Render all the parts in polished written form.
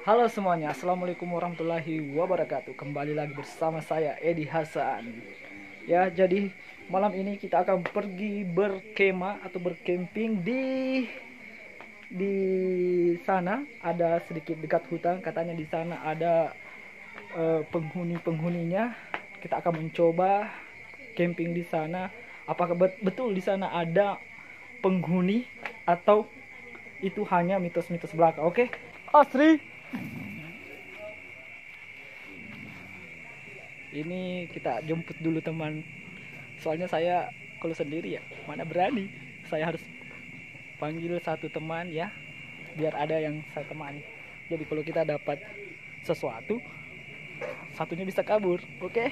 Halo semuanya, assalamualaikum warahmatullahi wabarakatuh. Kembali lagi bersama saya Edi Hasan. Ya, jadi malam ini kita akan pergi berkemah atau bercamping di sana. Ada sedikit dekat hutan, katanya di sana ada penghuni-penghuninya. Kita akan mencoba camping di sana. Apakah betul di sana ada penghuni atau itu hanya mitos-mitos belaka? Oke, Asri. Ini kita jemput dulu teman. Soalnya saya kalau sendiri ya mana berani. Saya harus panggil satu teman ya, biar ada yang saya temani. Jadi kalau kita dapat sesuatu, satunya bisa kabur. Oke?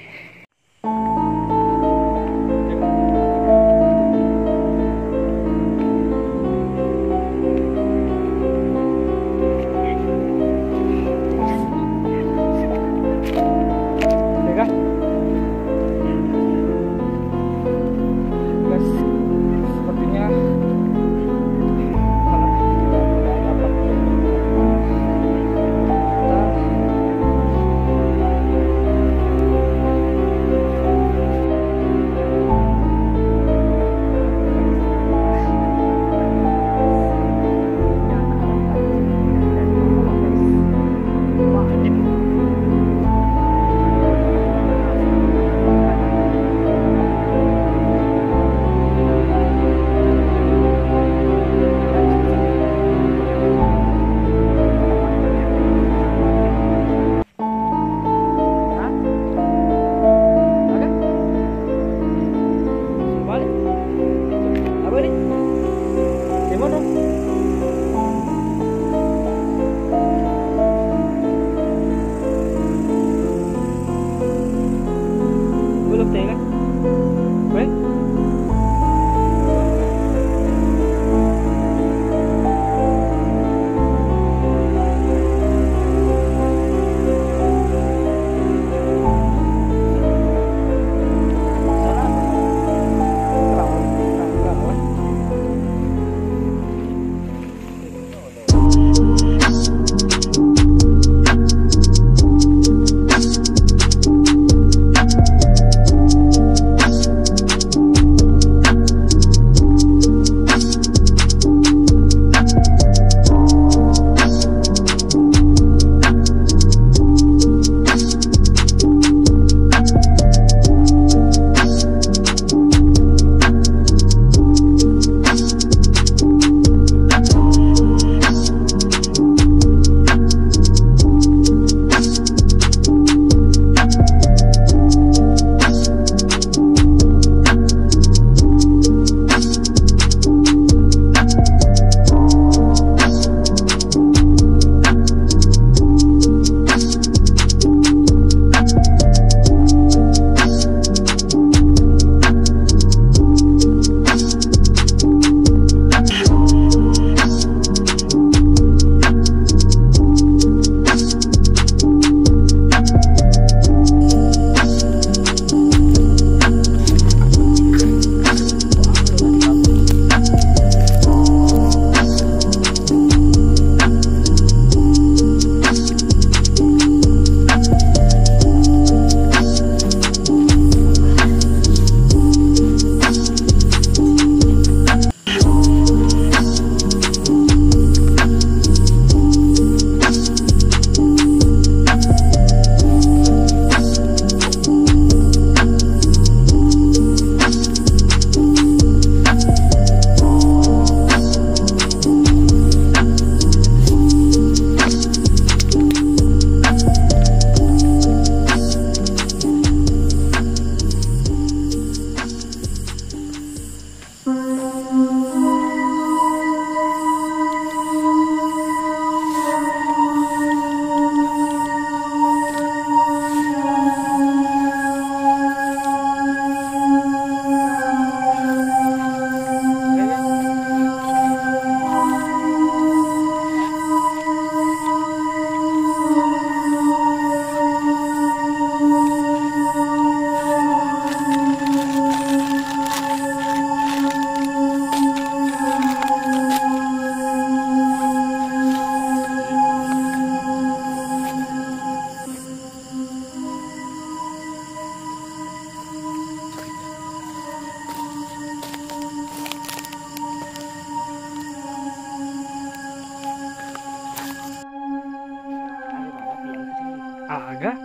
agak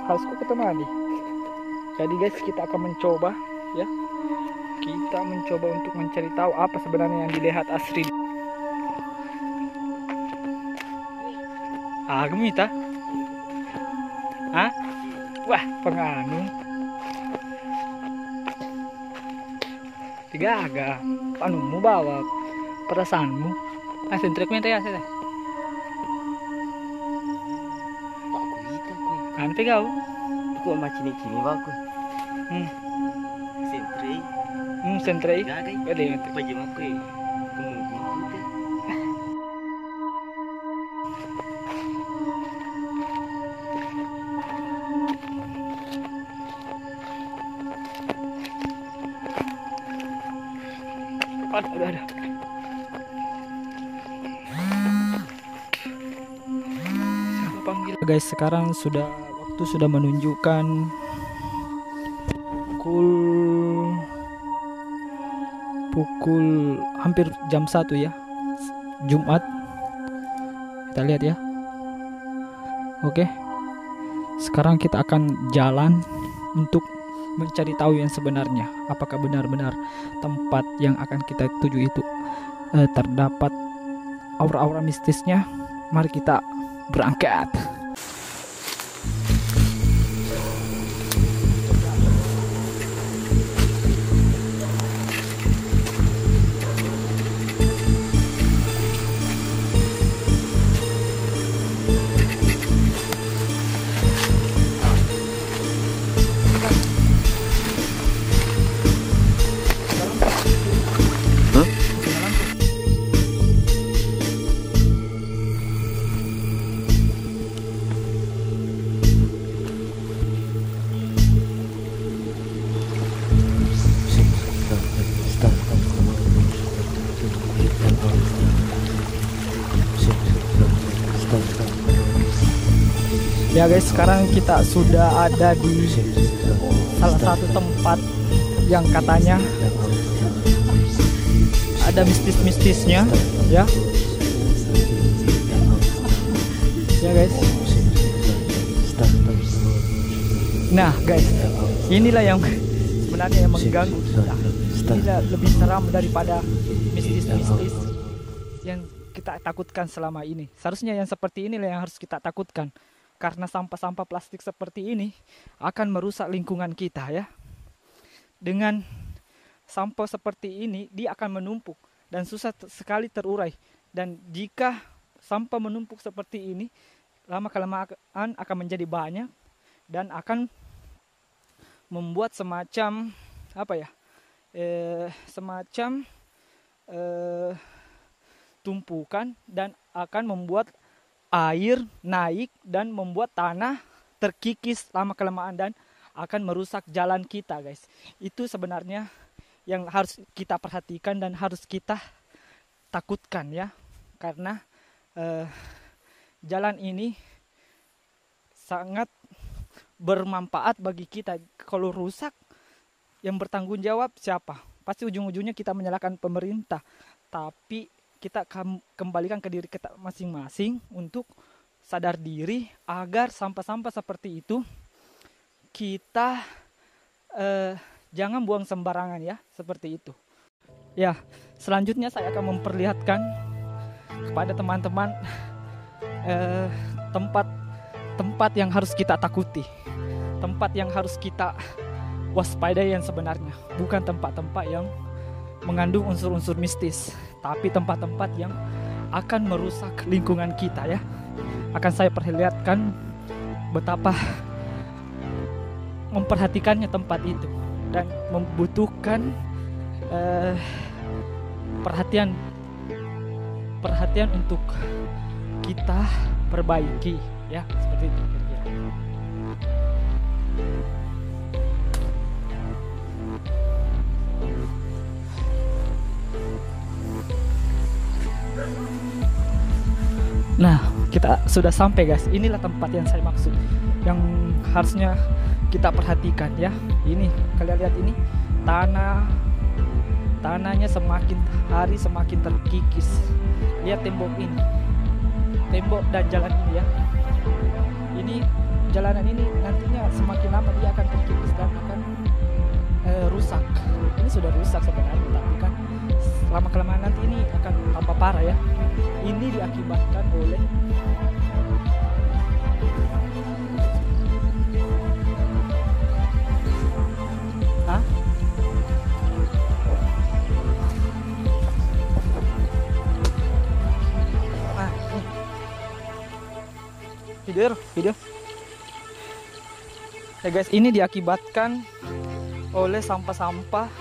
harusku ketemani. Jadi guys, kita akan mencoba ya. Kita mencoba untuk mencari tahu apa sebenarnya yang dilihat Asri. Gemita? Hah? Wah, penganu. Tiga agak. Panumu bawa perasaanmu. Sentrek minta ya saya. Nanti kau. Kok macam ini bagus. Sentrek. Ada yang terpajam aku ya. Ada. Siapa panggil? Guys, sekarang waktu sudah menunjukkan pukul hampir jam 1 ya. Jumat. Kita lihat ya. Oke. Sekarang kita akan jalan untuk mencari tahu yang sebenarnya, apakah benar-benar tempat yang akan kita tuju itu terdapat aura-aura mistisnya. Mari kita berangkat. Ya guys, sekarang kita sudah ada di salah satu tempat yang katanya ada mistis-mistisnya ya. Ya guys. Nah guys, inilah yang sebenarnya yang mengganggu kita. Ini lebih seram daripada mistis-mistis yang kita takutkan selama ini. Seharusnya yang seperti inilah yang harus kita takutkan. Karena sampah-sampah plastik seperti ini akan merusak lingkungan kita ya. Dengan sampah seperti ini, dia akan menumpuk dan susah sekali terurai. Dan jika sampah menumpuk seperti ini, lama-kelamaan akan menjadi banyak dan akan membuat semacam tumpukan dan akan membuat air naik dan membuat tanah terkikis lama-kelamaan dan akan merusak jalan kita guys. Itu sebenarnya yang harus kita perhatikan dan harus kita takutkan ya. Karena jalan ini sangat bermanfaat bagi kita. Kalau rusak, yang bertanggung jawab siapa? Pasti ujung-ujungnya kita menyalahkan pemerintah. Tapi kita kembalikan ke diri kita masing-masing untuk sadar diri agar sampah-sampah seperti itu kita jangan buang sembarangan ya, seperti itu. Ya, selanjutnya saya akan memperlihatkan kepada teman-teman tempat yang harus kita takuti, tempat yang harus kita waspadai yang sebenarnya, bukan tempat-tempat yang mengandung unsur-unsur mistis, tapi tempat-tempat yang akan merusak lingkungan kita ya. Akan saya perlihatkan betapa memperhatikannya tempat itu dan membutuhkan perhatian untuk kita perbaiki ya, seperti itu kira-kira. Nah, kita sudah sampai guys. Inilah tempat yang saya maksud, yang harusnya kita perhatikan ya. Ini kalian lihat, ini tanahnya semakin hari semakin terkikis. Lihat tembok ini, tembok dan jalan ini ya. Ini jalanan ini nantinya semakin lama dia akan terkikis dan akan rusak. Ini sudah rusak sebenarnya, tapi kan lama kelamaan nanti ini akan tambah parah ya. Ini diakibatkan oleh video ya guys, ini diakibatkan oleh sampah-sampah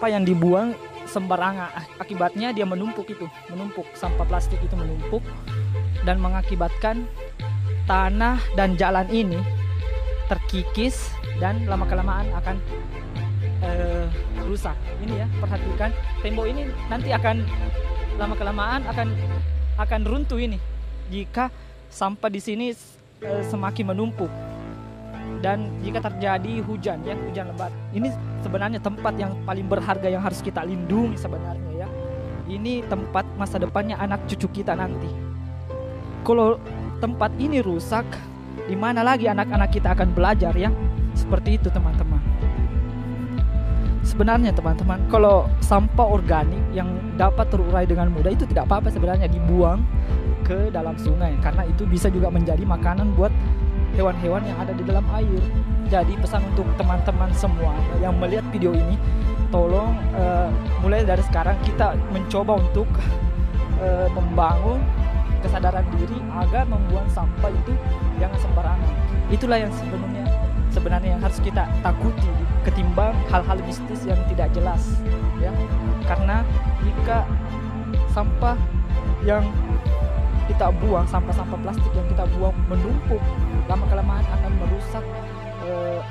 yang dibuang sembarangan. Akibatnya dia menumpuk sampah plastik itu menumpuk dan mengakibatkan tanah dan jalan ini terkikis dan lama kelamaan akan rusak. Ini ya, perhatikan tembok ini nanti akan lama kelamaan akan runtuh ini jika sampah di sini semakin menumpuk. Dan jika terjadi hujan lebat, ini sebenarnya tempat yang paling berharga yang harus kita lindungi sebenarnya ya. Ini tempat masa depannya anak cucu kita nanti. Kalau tempat ini rusak, di mana lagi anak-anak kita akan belajar ya? Seperti itu teman-teman. Sebenarnya teman-teman, kalau sampah organik yang dapat terurai dengan mudah itu tidak apa-apa sebenarnya dibuang ke dalam sungai, karena itu bisa juga menjadi makanan buat hewan-hewan yang ada di dalam air. Jadi pesan untuk teman-teman semua yang melihat video ini, tolong mulai dari sekarang kita mencoba untuk membangun kesadaran diri agar membuang sampah itu jangan sembarangan. Itulah yang sebenarnya yang harus kita takuti ketimbang hal-hal mistis yang tidak jelas ya. Karena jika sampah yang kita buang, sampah-sampah plastik yang kita buang menumpuk, lama kelamaan akan merusak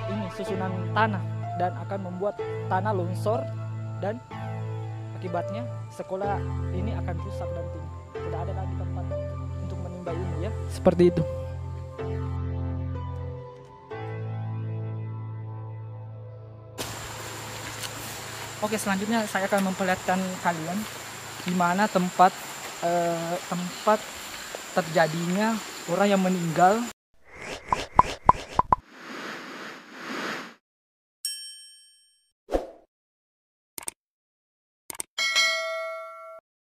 ini susunan tanah dan akan membuat tanah longsor, dan akibatnya sekolah ini akan rusak dan tidak ada lagi tempat untuk menimba ilmu ya. Seperti itu. Oke, selanjutnya saya akan memperlihatkan kalian di mana tempat terjadinya orang yang meninggal